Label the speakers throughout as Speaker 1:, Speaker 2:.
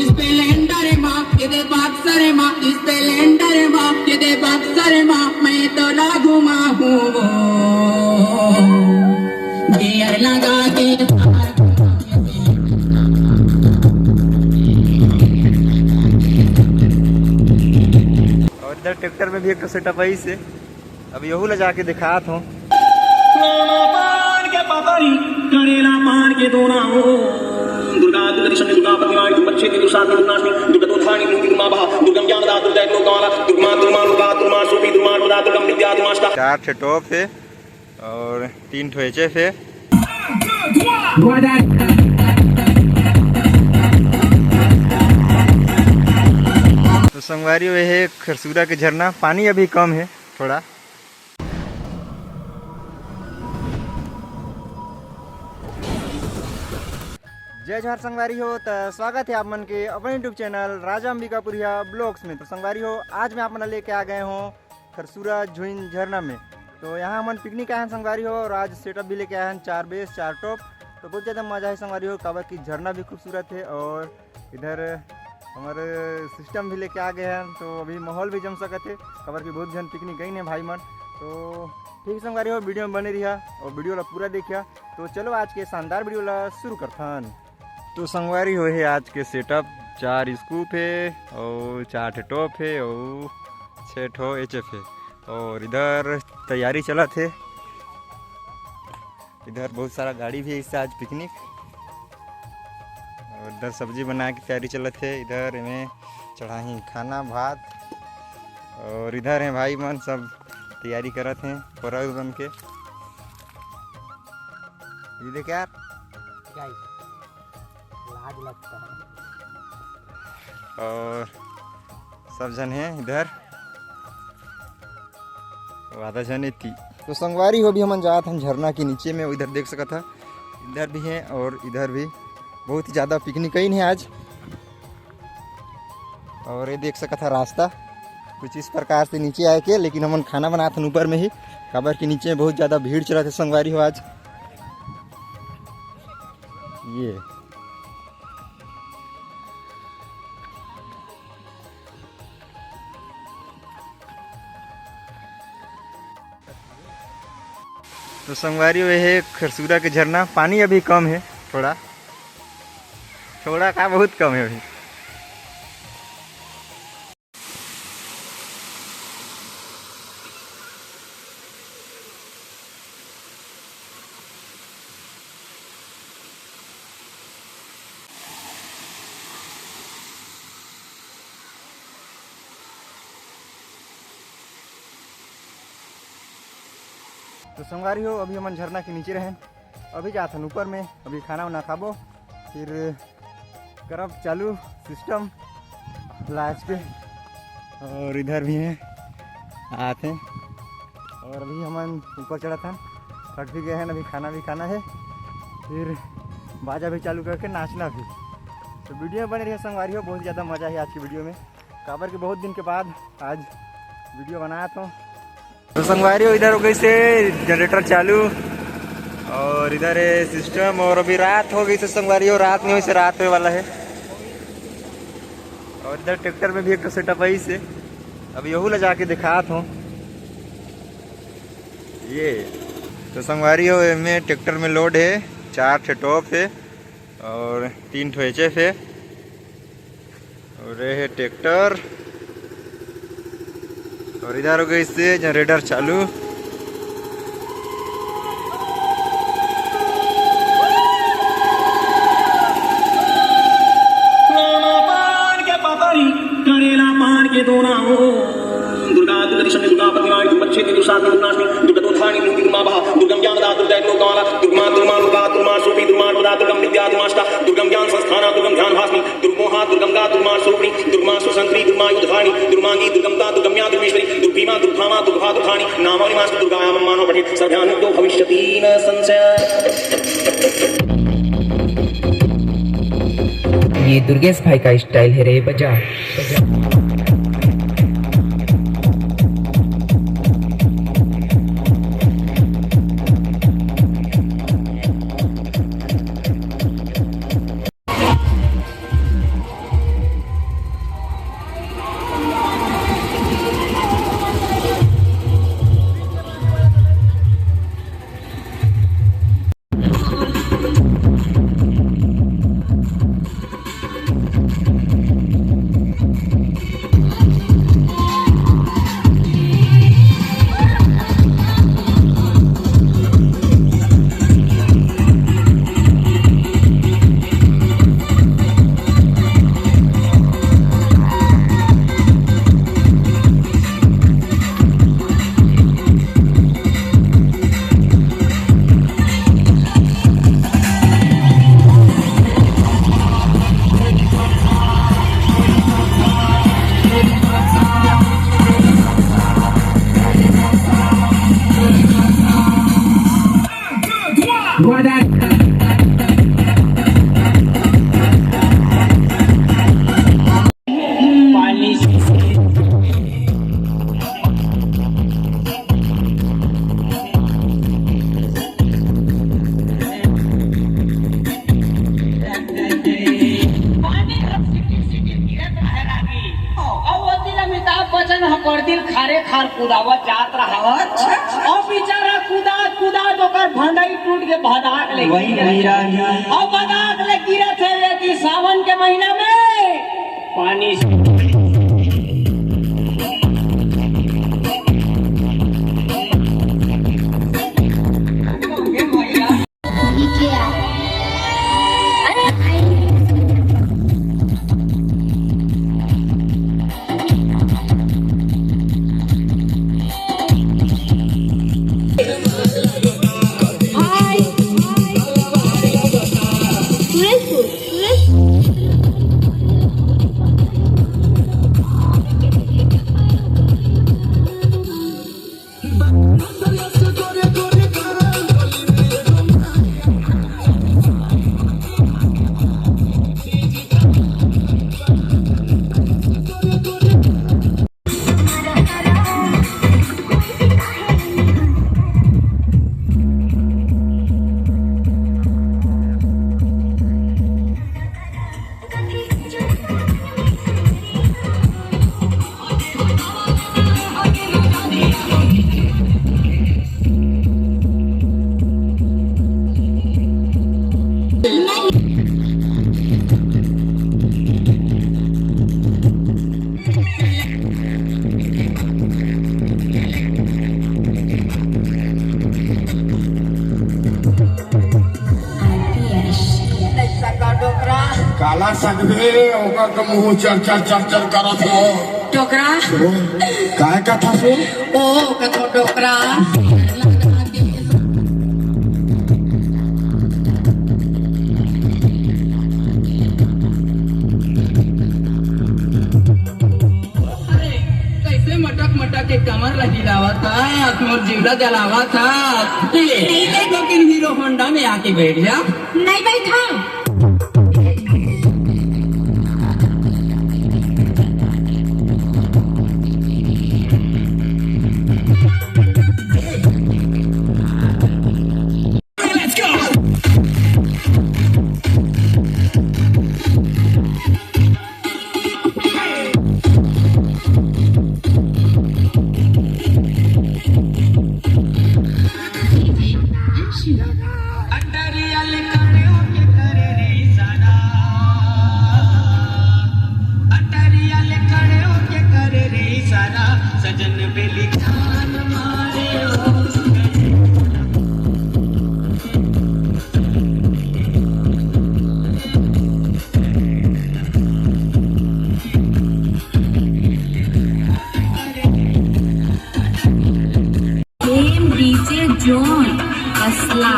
Speaker 1: Splendor माँ ये बक्सर माँ स्प्लेंडर माँ ये बक्सर माँ मैं तो लागू माँ हूँ गियर लगा के
Speaker 2: और इधर ट्रैक्टर में भी एक सेटअप है इसे अब यहू ले जाके दिखात हूँ।
Speaker 3: करेला मान के दोना हो दुर्गा दुर्गति शनि दुर्गा प्रतिमाय दुर्गच्छे दुर्शास्नि दुर्नाशनि दुर्गतोत्थानि दुर्गा भा दुर्गम ज्ञानदा दुर्दैत्यो काला दुर्मा दुर्मा दुर्गा दुर्मा शोभि दुर्मा दुर्गा दुर्गम विद्या दुर्माष्टा।
Speaker 2: 4 ठे टॉप है और 3 ठे एचएफ है। तो संगवारी हुए है खरसूरा के झरना, पानी अभी कम है थोड़ा। जय जोहार संगवारी हो, तो स्वागत है आप मन के अपने यूट्यूब चैनल राजा अंबिकापुरिया ब्लॉग्स में। तो संगवारी हो, आज मैं आप मन लेके आ गए हूँ खरसूरा झुइन झरना में। तो यहाँ हम पिकनिक आए हैं संगवारी हो, और आज सेटअप भी लेके आए हैं 4 बेस 4 टॉप। तो बहुत ज़्यादा मज़ा है संगवारी हो, काबर की झरना भी खूबसूरत है और इधर हमारे सिस्टम भी लेके आ गए हैं। तो अभी माहौल भी जम सकते है, काबर की बहुत जन पिकनिक गई ने भाई मन। तो ठीक संगवारी हो, वीडियो में बने रहा और वीडियो ला पूरा देखिया। तो चलो आज के शानदार वीडियो ला शुरू करथन। तो संगवारी हो है आज के सेटअप 4 स्कूप है और 4 ठे टॉप है और 6 ठो एचएफ है। और इधर तैयारी चला थे, इधर बहुत सारा गाड़ी भी है इससे आज पिकनिक। और इधर सब्जी बना के तैयारी चलत है, इधर में चढ़ाही खाना भात। और इधर है भाई मन सब तैयारी करत हैं परग बन के। ये देख यार लाज लगता है। और सब जन हैं इधर, आधा जन थी। तो संगवारी हो भी हम जात हम झरना के नीचे में, इधर देख सकता था, इधर भी है और इधर भी बहुत ही ज़्यादा पिकनिक ही है आज। और ये देख सकता था रास्ता कुछ इस प्रकार से नीचे आए के, लेकिन हम खाना बनाते हैं ऊपर में ही, काबर के नीचे बहुत ज़्यादा भीड़ चला था संगवारी हो आज। ये तो संगवारी हुए है खरसूरा के झरना, पानी अभी कम है थोड़ा थोड़ा का बहुत कम है अभी। तो संगवारी हो, अभी हम झरना के नीचे रहें, अभी जाते हैं ऊपर में, अभी खाना वाना खाबो फिर करब चालू सिस्टम लास्ट पे। और इधर भी हैं आते हैं, और अभी हम ऊपर चढ़ा था, थक भी गए हैं, अभी खाना भी खाना है, फिर बाजा भी चालू करके नाचना भी। तो वीडियो में बने रही संगवारी हो, बहुत ज़्यादा मज़ा है आज की वीडियो में, काबर के बहुत दिन के बाद आज वीडियो बनाया था। तो संगवारी हो, इधर हो गई से जनरेटर चालू और इधर है सिस्टम। और अभी रात हो गई से संगवारी हो, रात नहीं हुई से रात होने वाला है। और इधर ट्रैक्टर में भी एक सेटअप है इसे अब यहू ले जाके दिखात हूँ। ये तो संगवारी हो में ट्रैक्टर में लोड है, 4 ठे टॉप है और 3 ठो एचएफ है। और ये है ट्रैक्टर, और इधर हो गई इससे जनरेटर चालू।
Speaker 3: करेला मान के दोना हो दुर्गा दुर्गति शनि दुर्गा प्रतिमाय दुर्गच्छे दुर्शास्नि दुर्नाशनि दुर्गतोत्थानि दुर्गा भा दुर्गम ज्ञानदा दुर्दैत्यो काला दुर्मा दुर्मा दुर्गा दुर्मा शोभि दुर्मा दुर्गा दुर्गम विद्या दुर्माष्टा दुर्गम ज्ञान संस्थाना दुर्गम ध्यान भास्नि दुर्मोहा दुर्गंगा दुर्मा शोभि दुर्मा सुसंत्री दुर्मा युद्धवाणी दुर्मांगी दुर्गमता दुर्गम्या दुर्मेश्वरी दुर्भीमा दुर्भामा दुर्भा दुर्धानि नामानि मास्तु दुर्गायां मानो पठेत् सर्वज्ञानो भविष्यति न संशय।
Speaker 4: ये दुर्गेश भाई का स्टाइल है रे बजा।
Speaker 5: खारे खार कुदावत जात रहावत और बेचारा कुदा ओकर भंडाई टूट के भदाक ले
Speaker 2: वही रानी
Speaker 5: और भदाक ले गिरत है कि सावन के महीना में पानी
Speaker 6: काला सगवे ओका का मुंह चर करत हो
Speaker 1: टोकरा
Speaker 6: काय का था सो
Speaker 1: ओ कथो टोकरा कैसे मटक मटक के कमर लगी लावा था मोर जीवड़ा जलावा था लेकिन हीरो होंडा में आके बैठ जा
Speaker 7: नहीं बैठा
Speaker 5: सजन बेली जान मारे
Speaker 7: डीजे जॉन असला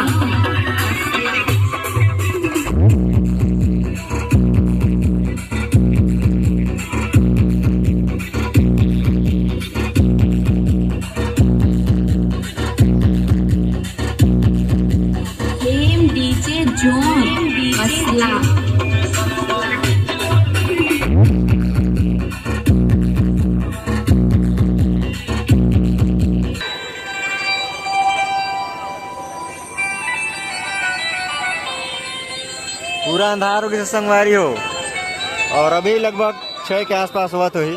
Speaker 7: डीजे जॉन असला
Speaker 2: पूरा अंधार हो गया संगवारी हो और अभी लगभग 6 के आसपास हुआ तो ही